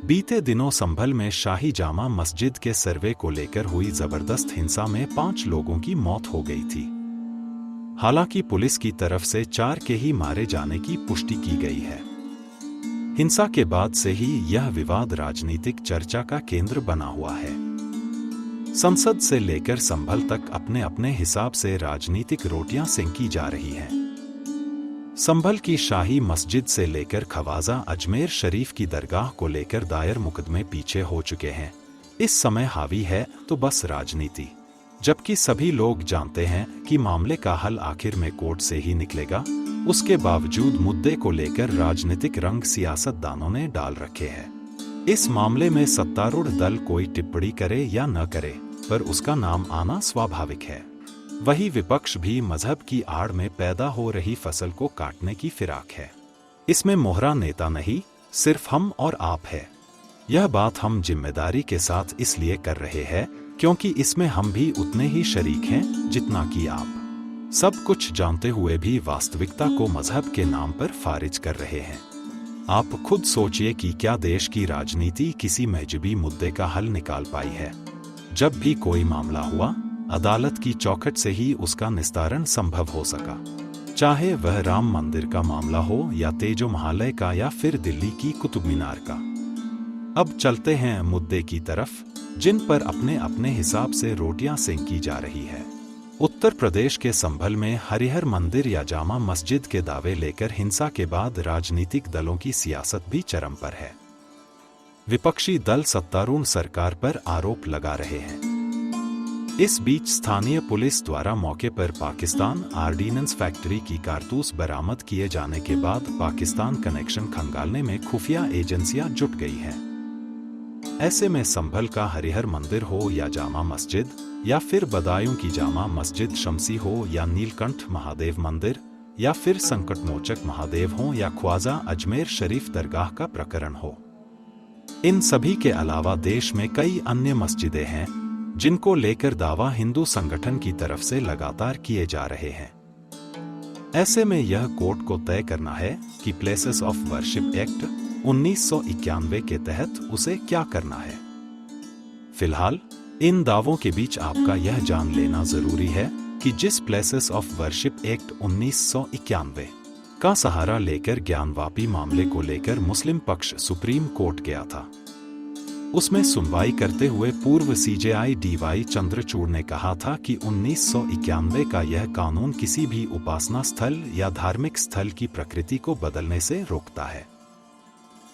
बीते दिनों संभल में शाही जामा मस्जिद के सर्वे को लेकर हुई जबरदस्त हिंसा में 5 लोगों की मौत हो गई थी। हालांकि पुलिस की तरफ से 4 के ही मारे जाने की पुष्टि की गई है। हिंसा के बाद से ही यह विवाद राजनीतिक चर्चा का केंद्र बना हुआ है। संसद से लेकर संभल तक अपने अपने हिसाब से राजनीतिक रोटियां सेंकी जा रही हैं। संभल की शाही मस्जिद से लेकर खवाजा अजमेर शरीफ की दरगाह को लेकर दायर मुकदमे पीछे हो चुके हैं। इस समय हावी है तो बस राजनीति, जबकि सभी लोग जानते हैं कि मामले का हल आखिर में कोर्ट से ही निकलेगा। उसके बावजूद मुद्दे को लेकर राजनीतिक रंग सियासतदानों ने डाल रखे हैं। इस मामले में सत्तारूढ़ दल कोई टिप्पणी करे या न करे, पर उसका नाम आना स्वाभाविक है। वही विपक्ष भी मजहब की आड़ में पैदा हो रही फसल को काटने की फिराक है। इसमें मोहरा नेता नहीं, सिर्फ हम और आप है। यह बात हम जिम्मेदारी के साथ इसलिए कर रहे हैं क्योंकि इसमें हम भी उतने ही शरीक हैं जितना कि आप। सब कुछ जानते हुए भी वास्तविकता को मजहब के नाम पर फारिज कर रहे हैं। आप खुद सोचिए कि क्या देश की राजनीति किसी मजहबी मुद्दे का हल निकाल पाई है। जब भी कोई मामला हुआ, अदालत की चौखट से ही उसका निस्तारण संभव हो सका, चाहे वह राम मंदिर का मामला हो या तेजो महालय का या फिर दिल्ली की कुतुब मीनार का। अब चलते हैं मुद्दे की तरफ, जिन पर अपने अपने हिसाब से रोटियां सेंकी जा रही है। उत्तर प्रदेश के संभल में हरिहर मंदिर या जामा मस्जिद के दावे लेकर हिंसा के बाद राजनीतिक दलों की सियासत भी चरम पर है। विपक्षी दल सत्तारूढ़ सरकार पर आरोप लगा रहे हैं। इस बीच स्थानीय पुलिस द्वारा मौके पर पाकिस्तान आर्डिनेंस फैक्ट्री की कारतूस बरामद किए जाने के बाद पाकिस्तान कनेक्शन खंगालने में खुफिया एजेंसियां जुट गई हैं। ऐसे में संभल का हरिहर मंदिर हो या जामा मस्जिद, या फिर बदायूं की जामा मस्जिद शमसी हो या नीलकंठ महादेव मंदिर, या फिर संकटमोचक महादेव हो या ख्वाजा अजमेर शरीफ दरगाह का प्रकरण हो, इन सभी के अलावा देश में कई अन्य मस्जिदें हैं जिनको लेकर दावा हिंदू संगठन की तरफ से लगातार किए जा रहे हैं। ऐसे में यह कोर्ट को तय करना है कि प्लेसेस ऑफ वर्शिप एक्ट 1991 के तहत उसे क्या करना है। फिलहाल इन दावों के बीच आपका यह जान लेना जरूरी है कि जिस प्लेसेस ऑफ वर्शिप एक्ट 1991 का सहारा लेकर ज्ञानवापी मामले को लेकर मुस्लिम पक्ष सुप्रीम कोर्ट गया था, उसमें सुनवाई करते हुए पूर्व सीजेआई डीवाई चंद्रचूड़ ने कहा था कि 1991 का यह कानून किसी भी उपासना स्थल या धार्मिक स्थल की प्रकृति को बदलने से रोकता है,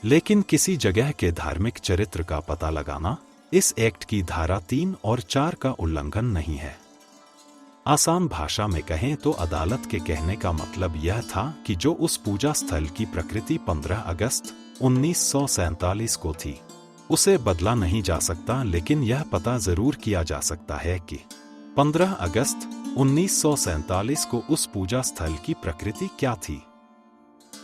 लेकिन किसी जगह के धार्मिक चरित्र का पता लगाना इस एक्ट की धारा 3 और 4 का उल्लंघन नहीं है। आसान भाषा में कहें तो अदालत के कहने का मतलब यह था कि जो उस पूजा स्थल की प्रकृति 15 अगस्त 1947 को थी, उसे बदला नहीं जा सकता, लेकिन यह पता जरूर किया जा सकता है कि 15 अगस्त 1947 को उस पूजा स्थल की प्रकृति क्या थी।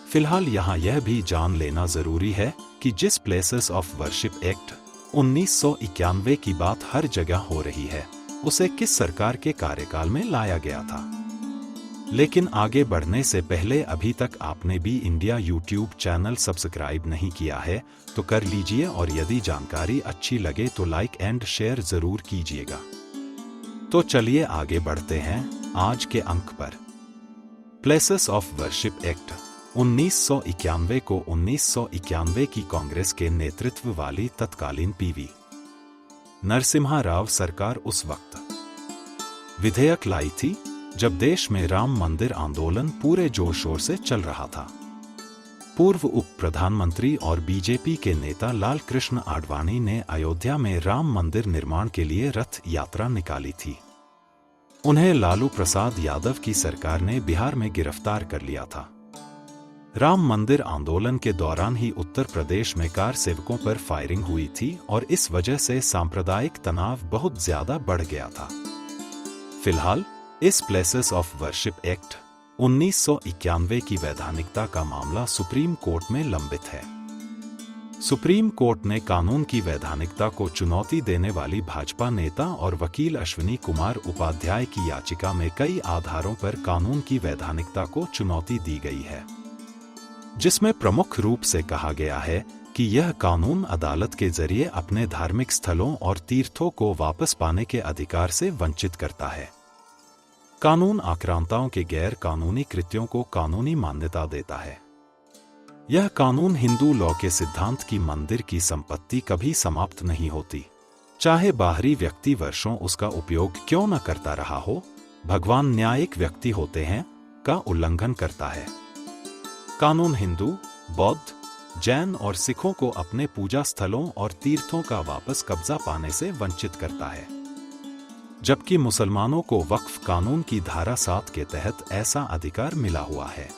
फिलहाल यहाँ यह भी जान लेना जरूरी है कि जिस प्लेसेस ऑफ वर्शिप एक्ट 1991 की बात हर जगह हो रही है, उसे किस सरकार के कार्यकाल में लाया गया था। लेकिन आगे बढ़ने से पहले अभी तक आपने भी इंडिया यूट्यूब चैनल सब्सक्राइब नहीं किया है तो कर लीजिए, और यदि जानकारी अच्छी लगे तो लाइक एंड शेयर जरूर कीजिएगा। तो चलिए आगे बढ़ते हैं आज के अंक पर। प्लेसेस ऑफ वर्शिप एक्ट 1991 को 1991 की कांग्रेस के नेतृत्व वाली तत्कालीन पीवी नरसिम्हा राव सरकार उस वक्त विधेयक लाई थी जब देश में राम मंदिर आंदोलन पूरे जोर शोर से चल रहा था। पूर्व उप प्रधानमंत्री और बीजेपी के नेता लाल कृष्ण आडवाणी ने अयोध्या में राम मंदिर निर्माण के लिए रथ यात्रा निकाली थी। उन्हें लालू प्रसाद यादव की सरकार ने बिहार में गिरफ्तार कर लिया था। राम मंदिर आंदोलन के दौरान ही उत्तर प्रदेश में कार सेवकों पर फायरिंग हुई थी और इस वजह से सांप्रदायिक तनाव बहुत ज्यादा बढ़ गया था। फिलहाल इस प्लेसेस ऑफ वर्शिप एक्ट 1991 की वैधानिकता का मामला सुप्रीम कोर्ट में लंबित है। सुप्रीम कोर्ट ने कानून की वैधानिकता को चुनौती देने वाली भाजपा नेता और वकील अश्विनी कुमार उपाध्याय की याचिका में कई आधारों पर कानून की वैधानिकता को चुनौती दी गई है, जिसमें प्रमुख रूप से कहा गया है कि यह कानून अदालत के जरिए अपने धार्मिक स्थलों और तीर्थों को वापस पाने के अधिकार से वंचित करता है। कानून आक्रांताओं के गैर कानूनी कृत्यों को कानूनी मान्यता देता है। यह कानून हिंदू लॉ के सिद्धांत की मंदिर की संपत्ति कभी समाप्त नहीं होती, चाहे बाहरी व्यक्ति वर्षों उसका उपयोग क्यों न करता रहा हो, भगवान न्यायिक व्यक्ति होते हैं, का उल्लंघन करता है। कानून हिंदू, बौद्ध, जैन और सिखों को अपने पूजा स्थलों और तीर्थों का वापस कब्जा पाने से वंचित करता है, जबकि मुसलमानों को वक्फ कानून की धारा 7 के तहत ऐसा अधिकार मिला हुआ है।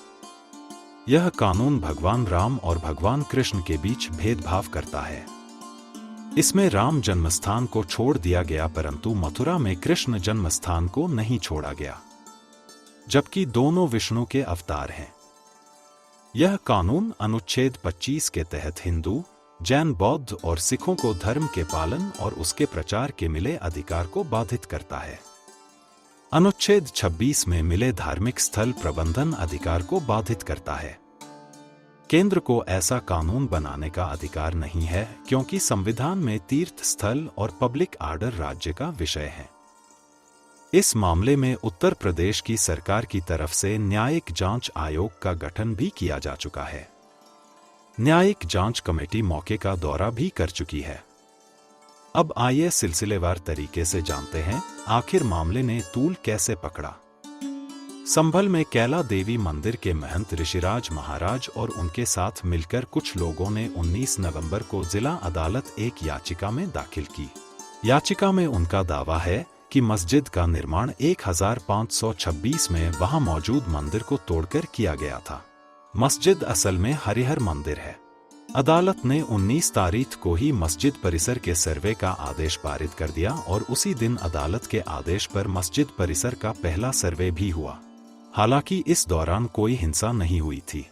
यह कानून भगवान राम और भगवान कृष्ण के बीच भेदभाव करता है। इसमें राम जन्मस्थान को छोड़ दिया गया, परंतु मथुरा में कृष्ण जन्मस्थान को नहीं छोड़ा गया, जबकि दोनों विष्णु के अवतार हैं। यह कानून अनुच्छेद 25 के तहत हिंदू, जैन, बौद्ध और सिखों को धर्म के पालन और उसके प्रचार के मिले अधिकार को बाधित करता है। अनुच्छेद 26 में मिले धार्मिक स्थल प्रबंधन अधिकार को बाधित करता है। केंद्र को ऐसा कानून बनाने का अधिकार नहीं है, क्योंकि संविधान में तीर्थ स्थल और पब्लिक ऑर्डर राज्य का विषय है। इस मामले में उत्तर प्रदेश की सरकार की तरफ से न्यायिक जांच आयोग का गठन भी किया जा चुका है। न्यायिक जांच कमेटी मौके का दौरा भी कर चुकी है। अब आइए सिलसिलेवार तरीके से जानते हैं, आखिर मामले ने तूल कैसे पकड़ा। संभल में कैला देवी मंदिर के महंत ऋषिराज महाराज और उनके साथ मिलकर कुछ लोगों ने 19 नवंबर को जिला अदालत एक याचिका में दाखिल की। याचिका में उनका दावा है कि मस्जिद का निर्माण 1526 में वहां मौजूद मंदिर को तोड़कर किया गया था। मस्जिद असल में हरिहर मंदिर है। अदालत ने 19 तारीख को ही मस्जिद परिसर के सर्वे का आदेश पारित कर दिया और उसी दिन अदालत के आदेश पर मस्जिद परिसर का पहला सर्वे भी हुआ। हालांकि इस दौरान कोई हिंसा नहीं हुई थी।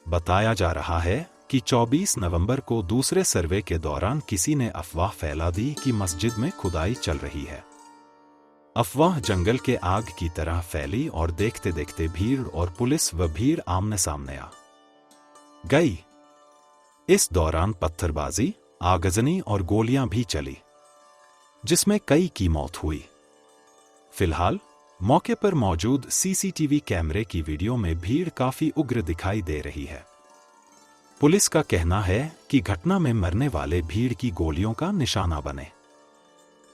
बताया जा रहा है कि 24 नवंबर को दूसरे सर्वे के दौरान किसी ने अफवाह फैला दी कि मस्जिद में खुदाई चल रही है। अफवाह जंगल के आग की तरह फैली और देखते देखते भीड़ और पुलिस व भीड़ आमने सामने आ गई। इस दौरान पत्थरबाजी, आगजनी और गोलियां भी चली, जिसमें कई की मौत हुई। फिलहाल मौके पर मौजूद सीसीटीवी कैमरे की वीडियो में भीड़ काफी उग्र दिखाई दे रही है। पुलिस का कहना है कि घटना में मरने वाले भीड़ की गोलियों का निशाना बने।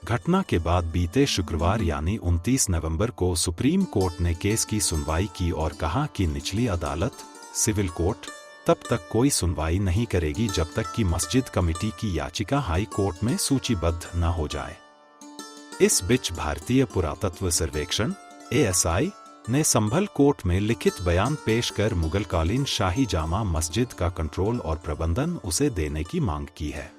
घटना के बाद बीते शुक्रवार यानी 29 नवंबर को सुप्रीम कोर्ट ने केस की सुनवाई की और कहा कि निचली अदालत, सिविल कोर्ट, तब तक कोई सुनवाई नहीं करेगी जब तक कि मस्जिद कमेटी की याचिका हाई कोर्ट में सूचीबद्ध न हो जाए। इस बीच भारतीय पुरातत्व सर्वेक्षण (ASI) ने संभल कोर्ट में लिखित बयान पेश कर मुगलकालीन शाही जामा मस्जिद का कंट्रोल और प्रबंधन उसे देने की मांग की है।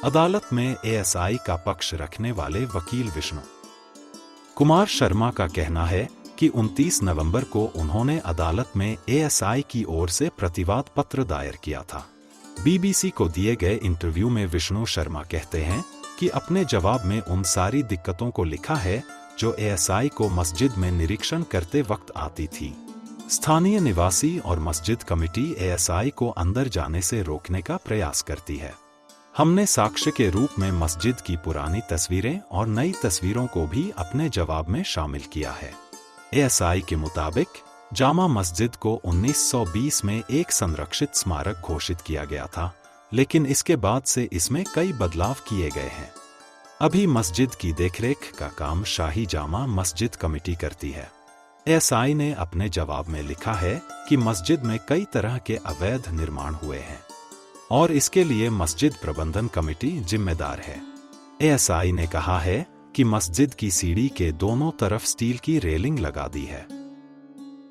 अदालत में ASI का पक्ष रखने वाले वकील विष्णु कुमार शर्मा का कहना है कि 29 नवंबर को उन्होंने अदालत में ASI की ओर से प्रतिवाद पत्र दायर किया था। BBC को दिए गए इंटरव्यू में विष्णु शर्मा कहते हैं कि अपने जवाब में उन सारी दिक्कतों को लिखा है जो ASI को मस्जिद में निरीक्षण करते वक्त आती थी। स्थानीय निवासी और मस्जिद कमेटी ASI को अंदर जाने से रोकने का प्रयास करती है। हमने साक्ष्य के रूप में मस्जिद की पुरानी तस्वीरें और नई तस्वीरों को भी अपने जवाब में शामिल किया है। ASI के मुताबिक जामा मस्जिद को 1920 में एक संरक्षित स्मारक घोषित किया गया था, लेकिन इसके बाद से इसमें कई बदलाव किए गए हैं। अभी मस्जिद की देखरेख का काम शाही जामा मस्जिद कमेटी करती है। ASI ने अपने जवाब में लिखा है कि मस्जिद में कई तरह के अवैध निर्माण हुए हैं और इसके लिए मस्जिद प्रबंधन कमेटी जिम्मेदार है। ASI ने कहा है कि मस्जिद की सीढ़ी के दोनों तरफ स्टील की रेलिंग लगा दी है।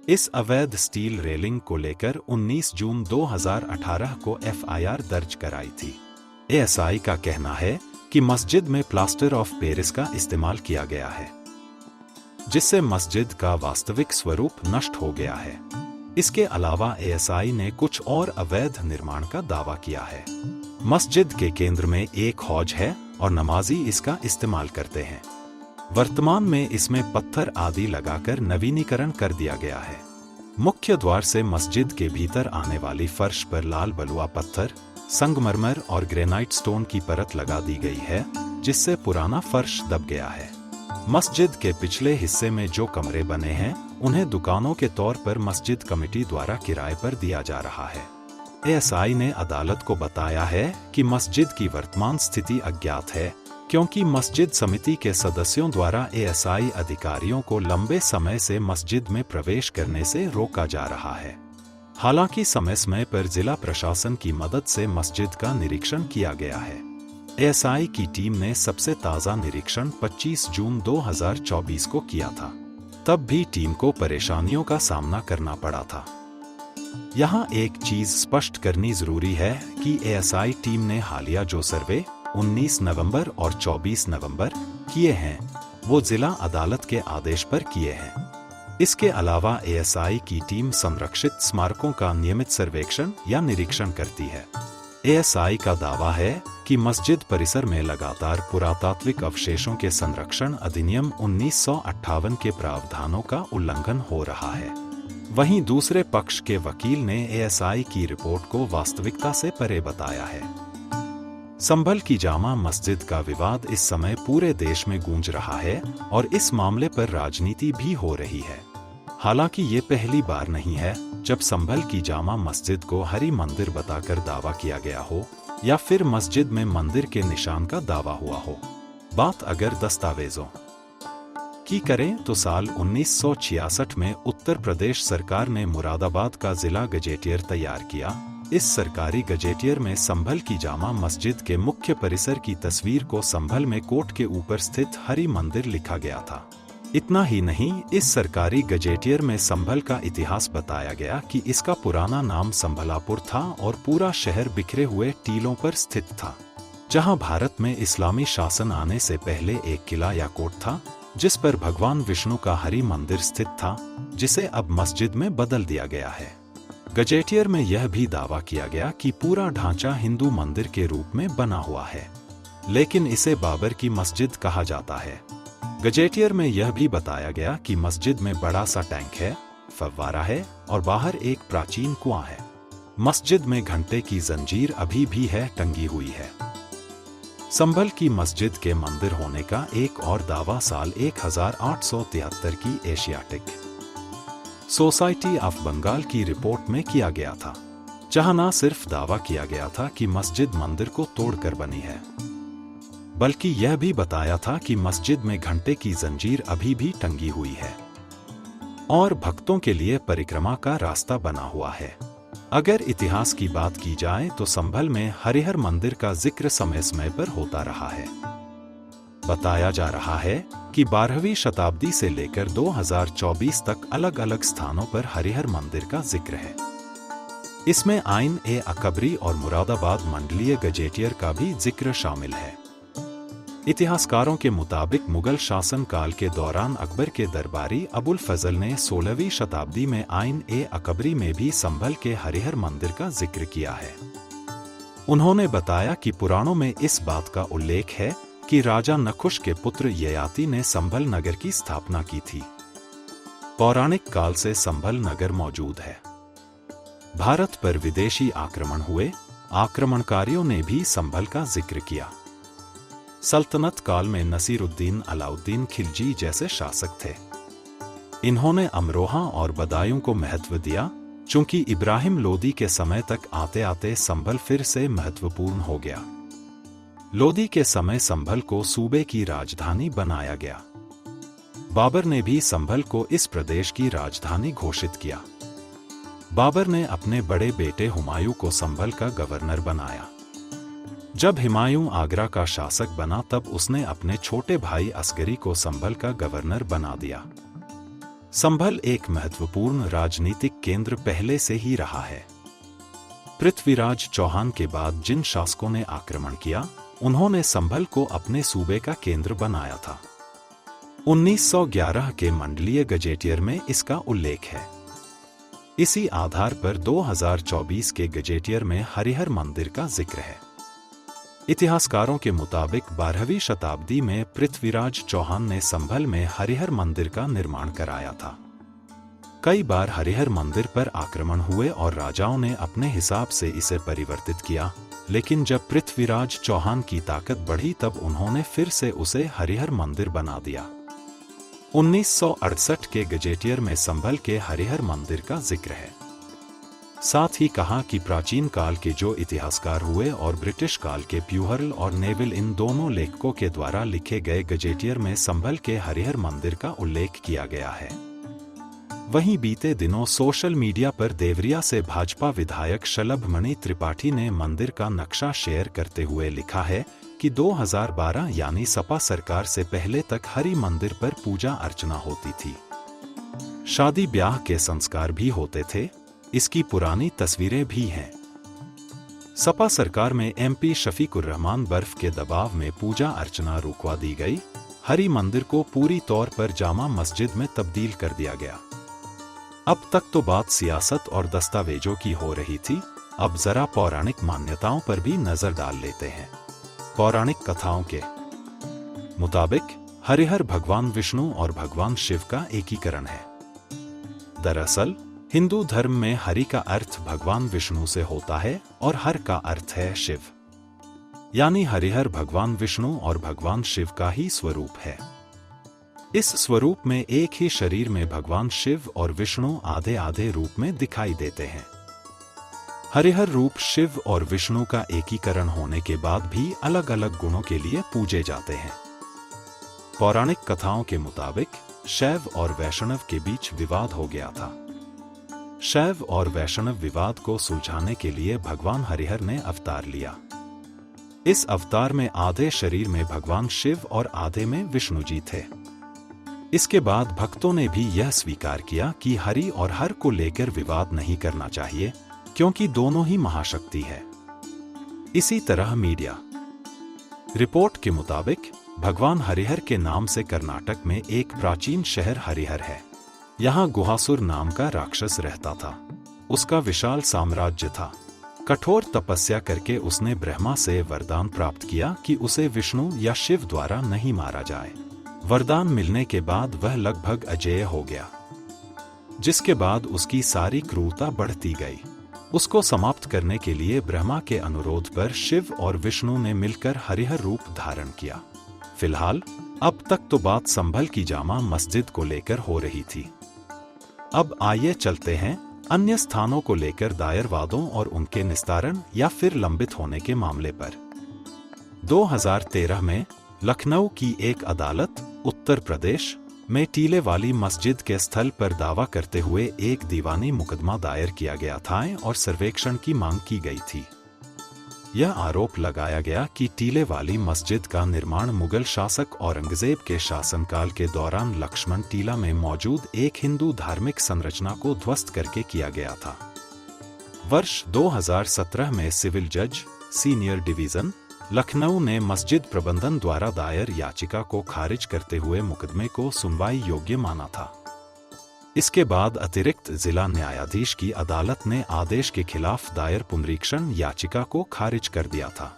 इस अवैध स्टील रेलिंग को लेकर 19 जून 2018 को FIR दर्ज कराई थी। ASI का कहना है कि मस्जिद में प्लास्टर ऑफ पेरिस का इस्तेमाल किया गया है। जिससे मस्जिद का वास्तविक स्वरूप नष्ट हो गया है। इसके अलावा एएसआई ने कुछ और अवैध निर्माण का दावा किया है। मस्जिद के केंद्र में एक हौज है और नमाजी इसका इस्तेमाल करते हैं। वर्तमान में इसमें पत्थर आदि लगाकर नवीनीकरण कर दिया गया है। मुख्य द्वार से मस्जिद के भीतर आने वाली फर्श पर लाल बलुआ पत्थर, संगमरमर और ग्रेनाइट स्टोन की परत लगा दी गई है, जिससे पुराना फर्श दब गया है। मस्जिद के पिछले हिस्से में जो कमरे बने हैं, उन्हें दुकानों के तौर पर मस्जिद कमेटी द्वारा किराए पर दिया जा रहा है। एएसआई ने अदालत को बताया है कि मस्जिद की वर्तमान स्थिति अज्ञात है, क्योंकि मस्जिद समिति के सदस्यों द्वारा एएसआई अधिकारियों को लंबे समय से मस्जिद में प्रवेश करने से रोका जा रहा है। हालांकि समय समय पर जिला प्रशासन की मदद से मस्जिद का निरीक्षण किया गया है। एएसआई की टीम ने सबसे ताज़ा निरीक्षण 25 जून 2024 को किया था। तब भी टीम को परेशानियों का सामना करना पड़ा था। यहाँ एक चीज स्पष्ट करनी जरूरी है कि एएसआई टीम ने हालिया जो सर्वे 19 नवंबर और 24 नवंबर किए हैं, वो जिला अदालत के आदेश पर किए हैं। इसके अलावा एएसआई की टीम संरक्षित स्मारकों का नियमित सर्वेक्षण या निरीक्षण करती है। एएसआई का दावा है कि मस्जिद परिसर में लगातार पुरातात्विक अवशेषों के संरक्षण अधिनियम 1958 के प्रावधानों का उल्लंघन हो रहा है। वहीं दूसरे पक्ष के वकील ने एएसआई की रिपोर्ट को वास्तविकता से परे बताया है। संभल की जामा मस्जिद का विवाद इस समय पूरे देश में गूंज रहा है और इस मामले पर राजनीति भी हो रही है। हालांकि ये पहली बार नहीं है जब संभल की जामा मस्जिद को हरी मंदिर बताकर दावा किया गया हो या फिर मस्जिद में मंदिर के निशान का दावा हुआ हो। बात अगर दस्तावेजों की करें तो साल 1966 में उत्तर प्रदेश सरकार ने मुरादाबाद का जिला गजेटियर तैयार किया। इस सरकारी गजेटियर में संभल की जामा मस्जिद के मुख्य परिसर की तस्वीर को संभल में कोट के ऊपर स्थित हरि मंदिर लिखा गया था। इतना ही नहीं, इस सरकारी गजेटियर में संभल का इतिहास बताया गया कि इसका पुराना नाम संभलापुर था और पूरा शहर बिखरे हुए टीलों पर स्थित था, जहां भारत में इस्लामी शासन आने से पहले एक किला या कोट था जिस पर भगवान विष्णु का हरि मंदिर स्थित था, जिसे अब मस्जिद में बदल दिया गया है। गजेटियर में यह भी दावा किया गया कि पूरा ढांचा हिंदू मंदिर के रूप में बना हुआ है, लेकिन इसे बाबर की मस्जिद कहा जाता है। गजेटियर में यह भी बताया गया कि मस्जिद में बड़ा सा टैंक है, फव्वारा है और बाहर एक प्राचीन कुआं है। मस्जिद में घंटे की जंजीर अभी भी है, टंगी हुई है। संभल की मस्जिद के मंदिर होने का एक और दावा साल 1873 की एशियाटिक सोसाइटी ऑफ बंगाल की रिपोर्ट में किया गया था, जहां न सिर्फ दावा किया गया था कि मस्जिद मंदिर को तोड़कर बनी है, बल्कि यह भी बताया था कि मस्जिद में घंटे की जंजीर अभी भी टंगी हुई है और भक्तों के लिए परिक्रमा का रास्ता बना हुआ है। अगर इतिहास की बात की जाए तो संभल में हरिहर मंदिर का जिक्र समय समय पर होता रहा है। बताया जा रहा है कि 12वीं शताब्दी से लेकर 2024 तक अलग अलग स्थानों पर हरिहर मंदिर का जिक्र है। इसमें आइन ए अकबरी और मुरादाबाद मंडलीय गजेटियर का भी जिक्र शामिल है। इतिहासकारों के मुताबिक मुगल शासन काल के दौरान अकबर के दरबारी अबुल फजल ने 16वीं शताब्दी में आइन ए अकबरी में भी संभल के हरिहर मंदिर का जिक्र किया है। उन्होंने बताया कि पुराणों में इस बात का उल्लेख है कि राजा नखुश के पुत्र ययाति ने संभल नगर की स्थापना की थी। पौराणिक काल से संभल नगर मौजूद है। भारत पर विदेशी आक्रमण हुए, आक्रमणकारियों ने भी संभल का जिक्र किया। सल्तनत काल में नसीरुद्दीन अलाउद्दीन खिलजी जैसे शासक थे। इन्होंने अमरोहा और बदायूं को महत्व दिया, चूंकि इब्राहिम लोदी के समय तक आते आते संभल फिर से महत्वपूर्ण हो गया। लोदी के समय संभल को सूबे की राजधानी बनाया गया। बाबर ने भी संभल को इस प्रदेश की राजधानी घोषित किया। बाबर ने अपने बड़े बेटे हुमायूं को संभल का गवर्नर बनाया। जब हुमायूं आगरा का शासक बना तब उसने अपने छोटे भाई असगरी को संभल का गवर्नर बना दिया। संभल एक महत्वपूर्ण राजनीतिक केंद्र पहले से ही रहा है। पृथ्वीराज चौहान के बाद जिन शासकों ने आक्रमण किया, उन्होंने संभल को अपने सूबे का केंद्र बनाया था। 1911 के मंडलीय गजेटियर में इसका उल्लेख है। इसी आधार पर 2024 के गजेटियर में हरिहर मंदिर का जिक्र है। इतिहासकारों के मुताबिक 12वीं शताब्दी में पृथ्वीराज चौहान ने संभल में हरिहर मंदिर का निर्माण कराया था। कई बार हरिहर मंदिर पर आक्रमण हुए और राजाओं ने अपने हिसाब से इसे परिवर्तित किया, लेकिन जब पृथ्वीराज चौहान की ताकत बढ़ी तब उन्होंने फिर से उसे हरिहर मंदिर बना दिया। 1968 के गजेटियर में संभल के हरिहर मंदिर का जिक्र है। साथ ही कहा कि प्राचीन काल के जो इतिहासकार हुए और ब्रिटिश काल के प्यूहरल और नेविल इन दोनों लेखकों के द्वारा लिखे गए गजेटियर में संभल के हरिहर मंदिर का उल्लेख किया गया है। वहीं बीते दिनों सोशल मीडिया पर देवरिया से भाजपा विधायक शलभमणि त्रिपाठी ने मंदिर का नक्शा शेयर करते हुए लिखा है कि 2012 यानी सपा सरकार से पहले तक हरि मंदिर पर पूजा अर्चना होती थी। शादी ब्याह के संस्कार भी होते थे। इसकी पुरानी तस्वीरें भी हैं। सपा सरकार में MP शफीकुर रहमान बर्फ के दबाव में पूजा अर्चना रुकवा दी गई। हरि मंदिर को पूरी तौर पर जामा मस्जिद में तब्दील कर दिया गया। अब तक तो बात सियासत और दस्तावेजों की हो रही थी, अब जरा पौराणिक मान्यताओं पर भी नजर डाल लेते हैं। पौराणिक कथाओं के मुताबिक हरिहर भगवान विष्णु और भगवान शिव का एकीकरण है। दरअसल हिंदू धर्म में हरि का अर्थ भगवान विष्णु से होता है और हर का अर्थ है शिव, यानी हरिहर भगवान विष्णु और भगवान शिव का ही स्वरूप है। इस स्वरूप में एक ही शरीर में भगवान शिव और विष्णु आधे आधे रूप में दिखाई देते हैं। हरिहर रूप शिव और विष्णु का एकीकरण होने के बाद भी अलग अलग गुणों के लिए पूजे जाते हैं। पौराणिक कथाओं के मुताबिक शैव और वैष्णव के बीच विवाद हो गया था। शैव और वैष्णव विवाद को सुलझाने के लिए भगवान हरिहर ने अवतार लिया। इस अवतार में आधे शरीर में भगवान शिव और आधे में विष्णु जी थे। इसके बाद भक्तों ने भी यह स्वीकार किया कि हरि और हर को लेकर विवाद नहीं करना चाहिए, क्योंकि दोनों ही महाशक्ति है। इसी तरह मीडिया रिपोर्ट के मुताबिक भगवान हरिहर के नाम से कर्नाटक में एक प्राचीन शहर हरिहर है। यहाँ गुहासुर नाम का राक्षस रहता था। उसका विशाल साम्राज्य था। कठोर तपस्या करके उसने ब्रह्मा से वरदान प्राप्त किया कि उसे विष्णु या शिव द्वारा नहीं मारा जाए। वरदान मिलने के बाद वह लगभग अजेय हो गया, जिसके बाद उसकी सारी क्रूरता बढ़ती गई। उसको समाप्त करने के लिए ब्रह्मा के अनुरोध पर शिव और विष्णु ने मिलकर हरिहर रूप धारण किया। फिलहाल अब तक तो बात संभल की जामा मस्जिद को लेकर हो रही थी। अब आइए चलते हैं अन्य स्थानों को लेकर दायर वादों और उनके निस्तारण या फिर लंबित होने के मामले पर। 2013 में लखनऊ की एक अदालत उत्तर प्रदेश में टीले वाली मस्जिद के स्थल पर दावा करते हुए एक दीवानी मुकदमा दायर किया गया था और सर्वेक्षण की मांग की गई थी। यह आरोप लगाया गया कि टीले वाली मस्जिद का निर्माण मुगल शासक औरंगजेब के शासनकाल के दौरान लक्ष्मण टीला में मौजूद एक हिंदू धार्मिक संरचना को ध्वस्त करके किया गया था। वर्ष 2017 में सिविल जज सीनियर डिवीजन लखनऊ ने मस्जिद प्रबंधन द्वारा दायर याचिका को खारिज करते हुए मुकदमे को सुनवाई योग्य माना था। इसके बाद अतिरिक्त जिला न्यायाधीश की अदालत ने आदेश के खिलाफ दायर पुनरीक्षण याचिका को खारिज कर दिया था।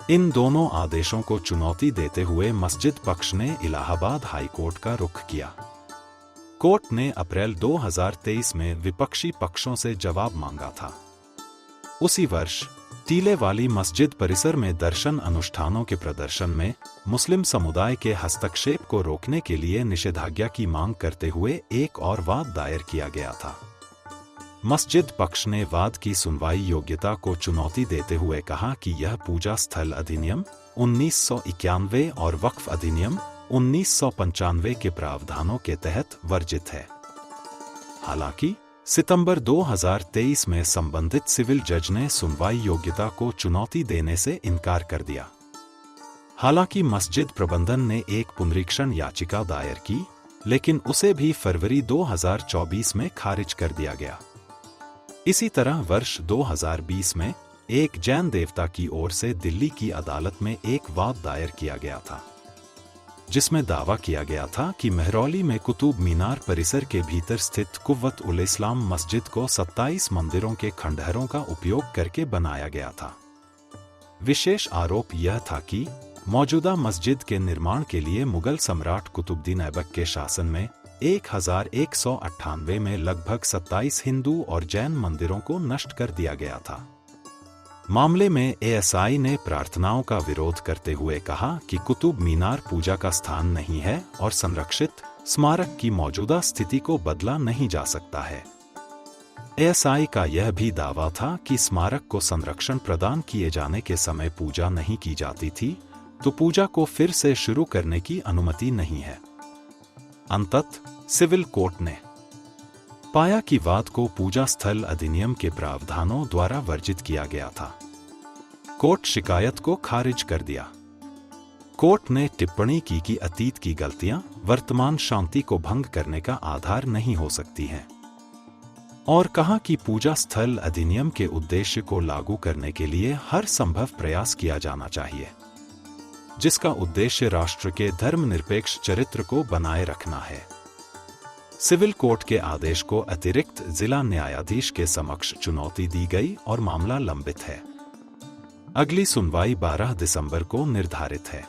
इन दोनों आदेशों को चुनौती देते हुए मस्जिद पक्ष ने इलाहाबाद हाई कोर्ट का रुख किया। कोर्ट ने अप्रैल 2023 में विपक्षी पक्षों से जवाब मांगा था। उसी वर्ष टीले वाली मस्जिद परिसर में दर्शन अनुष्ठानों के प्रदर्शन में मुस्लिम समुदाय के हस्तक्षेप को रोकने के लिए निषेधाज्ञा की मांग करते हुए एक और वाद दायर किया गया था। मस्जिद पक्ष ने वाद की सुनवाई योग्यता को चुनौती देते हुए कहा कि यह पूजा स्थल अधिनियम 1991 और वक्फ अधिनियम 1995 के प्रावधानों के तहत वर्जित है। हालांकि सितंबर 2023 में संबंधित सिविल जज ने सुनवाई योग्यता को चुनौती देने से इनकार कर दिया। हालांकि मस्जिद प्रबंधन ने एक पुनरीक्षण याचिका दायर की, लेकिन उसे भी फरवरी 2024 में खारिज कर दिया गया। इसी तरह वर्ष 2020 में एक जैन देवता की ओर से दिल्ली की अदालत में एक वाद दायर किया गया था। जिसमें दावा किया गया था कि महरौली में कुतुब मीनार परिसर के भीतर स्थित कुव्वत उल इस्लाम मस्जिद को 27 मंदिरों के खंडहरों का उपयोग करके बनाया गया था। विशेष आरोप यह था कि मौजूदा मस्जिद के निर्माण के लिए मुगल सम्राट कुतुबुद्दीन ऐबक के शासन में 1198 में लगभग 27 हिंदू और जैन मंदिरों को नष्ट कर दिया गया था। मामले में एएसआई ने प्रार्थनाओं का विरोध करते हुए कहा कि कुतुब मीनार पूजा का स्थान नहीं है और संरक्षित स्मारक की मौजूदा स्थिति को बदला नहीं जा सकता है। एएसआई का यह भी दावा था कि स्मारक को संरक्षण प्रदान किए जाने के समय पूजा नहीं की जाती थी, तो पूजा को फिर से शुरू करने की अनुमति नहीं है। अंततः सिविल कोर्ट ने पाया कि वाद को पूजा स्थल अधिनियम के प्रावधानों द्वारा वर्जित किया गया था। कोर्ट शिकायत को खारिज कर दिया। कोर्ट ने टिप्पणी की कि अतीत की गलतियां वर्तमान शांति को भंग करने का आधार नहीं हो सकती हैं और कहा कि पूजा स्थल अधिनियम के उद्देश्य को लागू करने के लिए हर संभव प्रयास किया जाना चाहिए, जिसका उद्देश्य राष्ट्र के धर्मनिरपेक्ष चरित्र को बनाए रखना है। सिविल कोर्ट के आदेश को अतिरिक्त जिला न्यायाधीश के समक्ष चुनौती दी गई और मामला लंबित है। अगली सुनवाई 12 दिसंबर को निर्धारित है।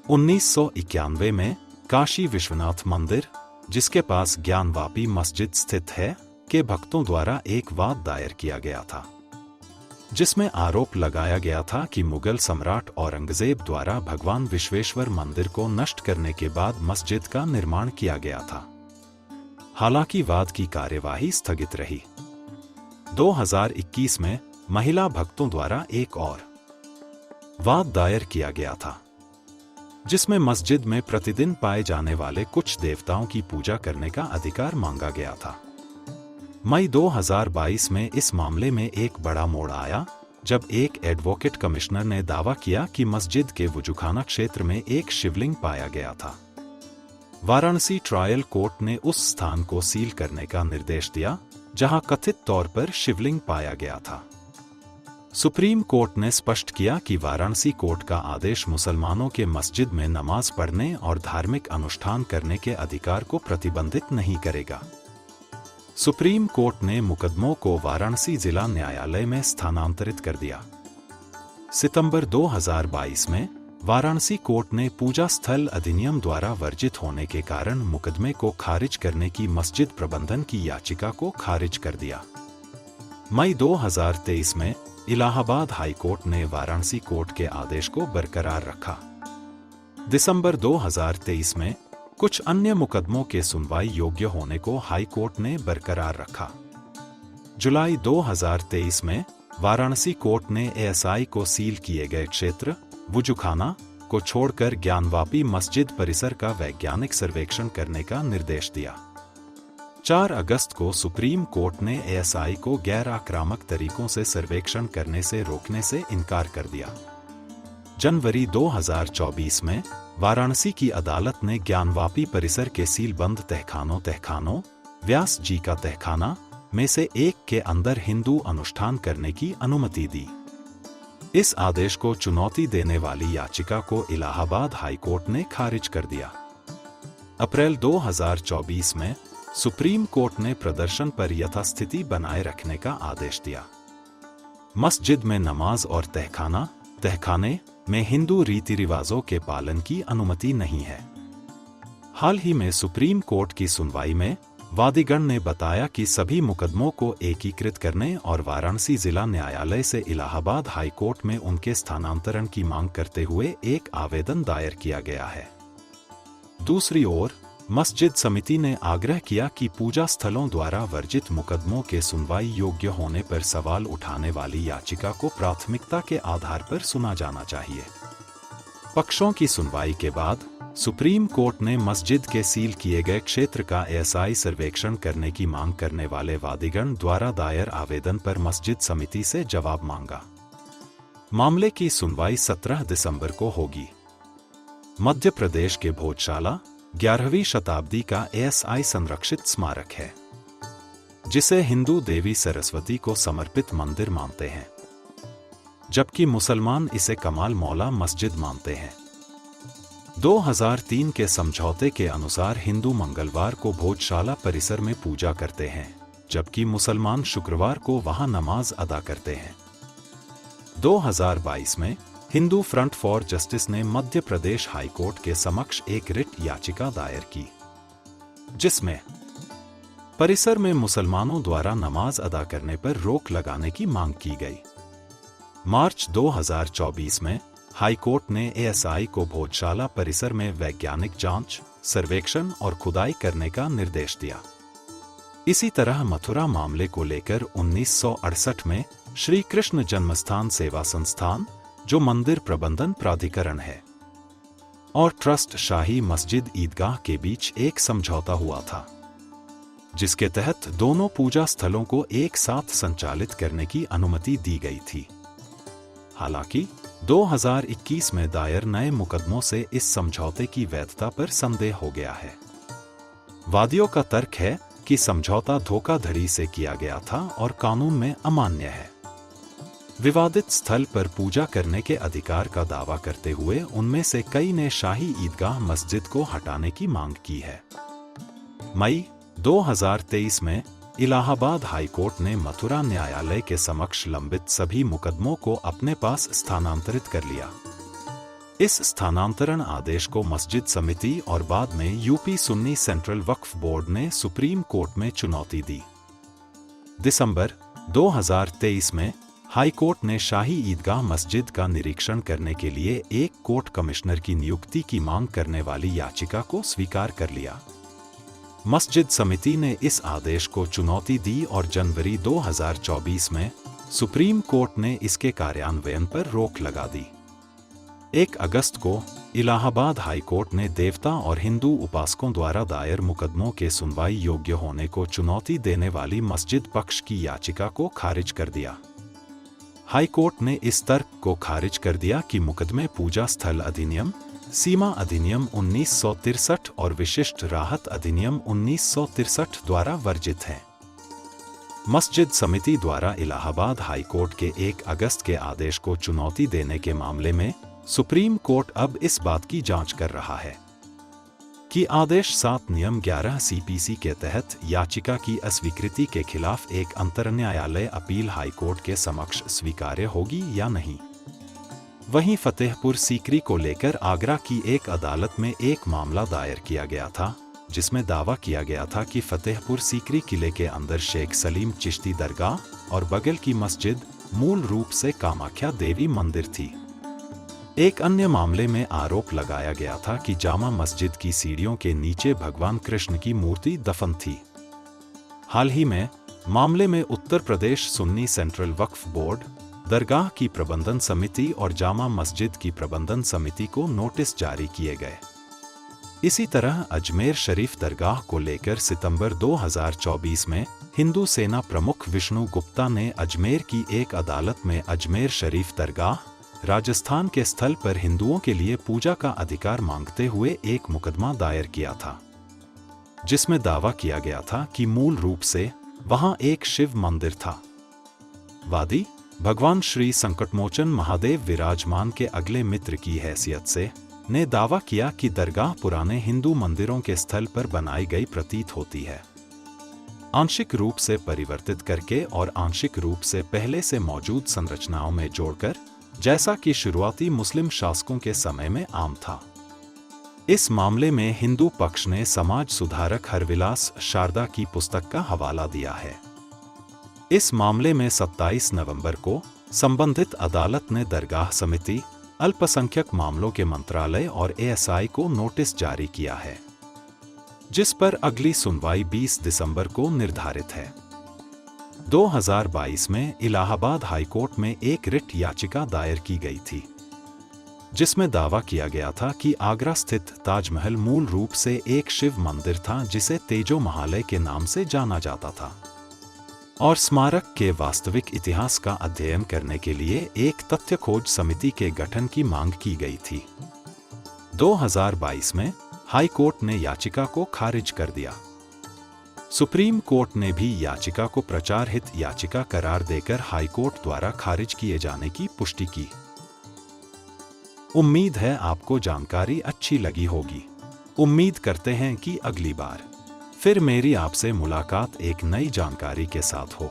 1991 में काशी विश्वनाथ मंदिर, जिसके पास ज्ञानवापी मस्जिद स्थित है, के भक्तों द्वारा एक वाद दायर किया गया था, जिसमें आरोप लगाया गया था कि मुगल सम्राट औरंगजेब द्वारा भगवान विश्वेश्वर मंदिर को नष्ट करने के बाद मस्जिद का निर्माण किया गया था। हालांकि वाद की कार्यवाही स्थगित रही। 2021 में महिला भक्तों द्वारा एक और वाद दायर किया गया था, जिसमें मस्जिद में प्रतिदिन पाए जाने वाले कुछ देवताओं की पूजा करने का अधिकार मांगा गया था। मई 2022 में इस मामले में एक बड़ा मोड़ आया, जब एक एडवोकेट कमिश्नर ने दावा किया कि मस्जिद के वजूखाना क्षेत्र में एक शिवलिंग पाया गया था। वाराणसी ट्रायल कोर्ट ने उस स्थान को सील करने का निर्देश दिया जहां कथित तौर पर शिवलिंग पाया गया था। सुप्रीम कोर्ट ने स्पष्ट किया कि वाराणसी कोर्ट का आदेश मुसलमानों के मस्जिद में नमाज पढ़ने और धार्मिक अनुष्ठान करने के अधिकार को प्रतिबंधित नहीं करेगा। सुप्रीम कोर्ट ने मुकदमों को वाराणसी जिला न्यायालय में स्थानांतरित कर दिया। सितंबर 2022 में वाराणसी कोर्ट ने पूजा स्थल अधिनियम द्वारा वर्जित होने के कारण मुकदमे को खारिज करने की मस्जिद प्रबंधन की याचिका को खारिज कर दिया। मई 2023 में इलाहाबाद हाई कोर्ट ने वाराणसी कोर्ट के आदेश को बरकरार रखा। दिसंबर 2023 में कुछ अन्य मुकदमों के सुनवाई योग्य होने को हाई कोर्ट ने बरकरार रखा। जुलाई 2023 में वाराणसी कोर्ट ने एएसआई को सील किए गए क्षेत्र वजूखाना को छोड़कर ज्ञानवापी मस्जिद परिसर का वैज्ञानिक सर्वेक्षण करने का निर्देश दिया। 4 अगस्त को सुप्रीम कोर्ट ने एएसआई को गैर आक्रामक तरीकों से सर्वेक्षण करने से रोकने से इनकार कर दिया। जनवरी 2024 में वाराणसी की अदालत ने ज्ञानवापी परिसर के सीलबंद तहखानों व्यास जी का तहखाना में से एक के अंदर हिंदू अनुष्ठान करने की अनुमति दी। इस आदेश को चुनौती देने वाली याचिका को इलाहाबाद हाई कोर्ट ने खारिज कर दिया। अप्रैल 2024 में सुप्रीम कोर्ट ने प्रदर्शन पर यथास्थिति बनाए रखने का आदेश दिया। मस्जिद में नमाज और तहखाने में हिंदू रीति रिवाजों के पालन की अनुमति नहीं है। हाल ही में सुप्रीम कोर्ट की सुनवाई में वादीगण ने बताया कि सभी मुकदमों को एकीकृत करने और वाराणसी जिला न्यायालय से इलाहाबाद हाई कोर्ट में उनके स्थानांतरण की मांग करते हुए एक आवेदन दायर किया गया है। दूसरी ओर मस्जिद समिति ने आग्रह किया कि पूजा स्थलों द्वारा वर्जित मुकदमों के सुनवाई योग्य होने पर सवाल उठाने वाली याचिका को प्राथमिकता के आधार पर सुना जाना चाहिए। पक्षों की सुनवाई के बाद सुप्रीम कोर्ट ने मस्जिद के सील किए गए क्षेत्र का एएसआई सर्वेक्षण करने की मांग करने वाले वादीगण द्वारा दायर आवेदन पर मस्जिद समिति से जवाब मांगा। मामले की सुनवाई 17 दिसंबर को होगी। मध्य प्रदेश के भोजशाला 11वीं शताब्दी का एएसआई संरक्षित स्मारक है, जिसे हिंदू देवी सरस्वती को समर्पित मंदिर मानते हैं, जबकि मुसलमान इसे कमाल मौला मस्जिद मानते हैं। 2003 के समझौते के अनुसार हिंदू मंगलवार को भोजशाला परिसर में पूजा करते हैं, जबकि मुसलमान शुक्रवार को वहां नमाज अदा करते हैं। 2022 में हिंदू फ्रंट फॉर जस्टिस ने मध्य प्रदेश हाईकोर्ट के समक्ष एक रिट याचिका दायर की, जिसमें परिसर में मुसलमानों द्वारा नमाज अदा करने पर रोक लगाने की मांग की गई। मार्च 2024 में हाईकोर्ट ने एएसआई को भोजशाला परिसर में वैज्ञानिक जांच, सर्वेक्षण और खुदाई करने का निर्देश दिया। इसी तरह मथुरा मामले को लेकर 1968 में श्री कृष्ण जन्मस्थान सेवा संस्थान, जो मंदिर प्रबंधन प्राधिकरण है, और ट्रस्ट शाही मस्जिद ईदगाह के बीच एक समझौता हुआ था, जिसके तहत दोनों पूजा स्थलों को एक साथ संचालित करने की अनुमति दी गई थी। हालांकि 2021 में दायर नए मुकदमों से इस समझौते की वैधता पर संदेह हो गया है। वादियों का तर्क है कि समझौता धोखाधड़ी से किया गया था और कानून में अमान्य है। विवादित स्थल पर पूजा करने के अधिकार का दावा करते हुए उनमें से कई ने शाही ईदगाह मस्जिद को हटाने की मांग की है। मई 2023 में इलाहाबाद हाईकोर्ट ने मथुरा न्यायालय के समक्ष लंबित सभी मुकदमों को अपने पास स्थानांतरित कर लिया। इस स्थानांतरण आदेश को मस्जिद समिति और बाद में यूपी सुन्नी सेंट्रल वक्फ बोर्ड ने सुप्रीम कोर्ट में चुनौती दी। दिसंबर 2023 में हाईकोर्ट ने शाही ईदगाह मस्जिद का निरीक्षण करने के लिए एक कोर्ट कमिश्नर की नियुक्ति की मांग करने वाली याचिका को स्वीकार कर लिया। मस्जिद समिति ने इस आदेश को चुनौती दी और जनवरी 2024 में सुप्रीम कोर्ट ने इसके कार्यान्वयन पर रोक लगा दी। 1 अगस्त को इलाहाबाद हाईकोर्ट ने देवता और हिंदू उपासकों द्वारा दायर मुकदमों के सुनवाई योग्य होने को चुनौती देने वाली मस्जिद पक्ष की याचिका को खारिज कर दिया। हाईकोर्ट ने इस तर्क को खारिज कर दिया कि मुकदमे पूजा स्थल अधिनियम, सीमा अधिनियम 1963 और विशिष्ट राहत अधिनियम 1963 द्वारा वर्जित हैं। मस्जिद समिति द्वारा इलाहाबाद हाईकोर्ट के 1 अगस्त के आदेश को चुनौती देने के मामले में सुप्रीम कोर्ट अब इस बात की जांच कर रहा है कि आदेश 7 नियम 11 सीपीसी के तहत याचिका की अस्वीकृति के खिलाफ एक अंतरन्यायालय अपील हाईकोर्ट के समक्ष स्वीकार्य होगी या नहीं। वहीं फतेहपुर सीकरी को लेकर आगरा की एक अदालत में एक मामला दायर किया गया था, जिसमें दावा किया गया था कि फतेहपुर सीकरी किले के अंदर शेख सलीम चिश्ती दरगाह और बगल की मस्जिद मूल रूप से कामाख्या देवी मंदिर थी। एक अन्य मामले में आरोप लगाया गया था कि जामा मस्जिद की सीढ़ियों के नीचे भगवान कृष्ण की मूर्ति दफन थी। हाल ही में मामले में उत्तर प्रदेश सुन्नी सेंट्रल वक्फ बोर्ड, दरगाह की प्रबंधन समिति और जामा मस्जिद की प्रबंधन समिति को नोटिस जारी किए गए। इसी तरह अजमेर शरीफ दरगाह को लेकर सितंबर 2024 में हिंदू सेना प्रमुख विष्णु गुप्ता ने अजमेर की एक अदालत में अजमेर शरीफ दरगाह, राजस्थान के स्थल पर हिंदुओं के लिए पूजा का अधिकार मांगते हुए एक मुकदमा दायर किया था, जिसमें दावा किया गया था कि मूल रूप से वहां एक शिव मंदिर था। वादी भगवान श्री संकटमोचन महादेव विराजमान के अगले मित्र की हैसियत से ने दावा किया कि दरगाह पुराने हिंदू मंदिरों के स्थल पर बनाई गई प्रतीत होती है, आंशिक रूप से परिवर्तित करके और आंशिक रूप से पहले से मौजूद संरचनाओं में जोड़कर, जैसा कि शुरुआती मुस्लिम शासकों के समय में आम था। इस मामले में हिंदू पक्ष ने समाज सुधारक हरविलास शारदा की पुस्तक का हवाला दिया है। इस मामले में 27 नवंबर को संबंधित अदालत ने दरगाह समिति, अल्पसंख्यक मामलों के मंत्रालय और एएसआई को नोटिस जारी किया है, जिस पर अगली सुनवाई 20 दिसंबर को निर्धारित है। 2022 में इलाहाबाद हाईकोर्ट में एक रिट याचिका दायर की गई थी, जिसमें दावा किया गया था कि आगरा स्थित ताजमहल मूल रूप से एक शिव मंदिर था जिसे तेजो महालय के नाम से जाना जाता था, और स्मारक के वास्तविक इतिहास का अध्ययन करने के लिए एक तथ्य खोज समिति के गठन की मांग की गई थी। 2022 में हाई कोर्ट ने याचिका को खारिज कर दिया। सुप्रीम कोर्ट ने भी याचिका को प्रचार हित याचिका करार देकर हाईकोर्ट द्वारा खारिज किए जाने की पुष्टि की। उम्मीद है आपको जानकारी अच्छी लगी होगी। उम्मीद करते हैं कि अगली बार फिर मेरी आपसे मुलाकात एक नई जानकारी के साथ हो।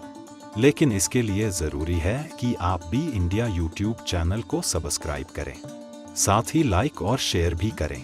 लेकिन इसके लिए ज़रूरी है कि आप बी इंडिया यूट्यूब चैनल को सब्सक्राइब करें, साथ ही लाइक और शेयर भी करें।